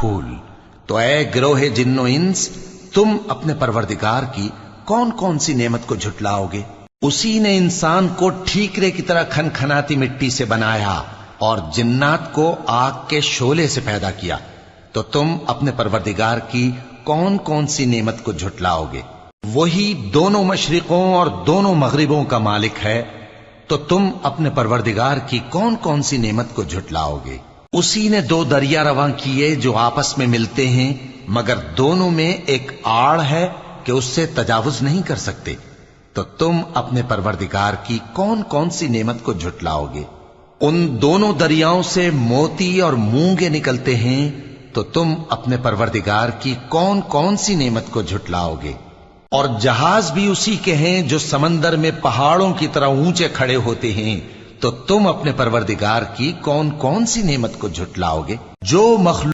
फूल। तो ए गिरोहे जिन्नो इंस, तुम अपने परवरदिगार की कौन कौन सी नेमत को झुटलाओगे? उसी ने इंसान को ठीकरे की तरह खनखनाती मिट्टी से बनाया और जिन्नात को आग के शोले से पैदा किया। तो तुम अपने परवरदिगार की कौन कौन सी नेमत को झुटलाओगे? वही दोनों मशरिकों और दोनों मगरिबों का मालिक है। तो तुम अपने परवरदिगार की कौन कौन सी नेमत को झुटलाओगे? उसी ने दो दरिया रवां किए जो आपस में मिलते हैं, मगर दोनों में एक आड़ है कि उससे तजावुज नहीं कर सकते। तो तुम अपने परवरदिगार की कौन कौन सी नेमत को झुटलाओगे? उन दोनों दरियाओं से मोती और मूंगे निकलते हैं। तो तुम अपने परवरदिगार की कौन कौन सी नेमत को झुटलाओगे? और जहाज भी उसी के हैं जो समंदर में पहाड़ों की तरह ऊंचे खड़े होते हैं। तो तुम अपने परवरदिगार की कौन कौन सी नेमत को झुटलाओगे? जो मखलूक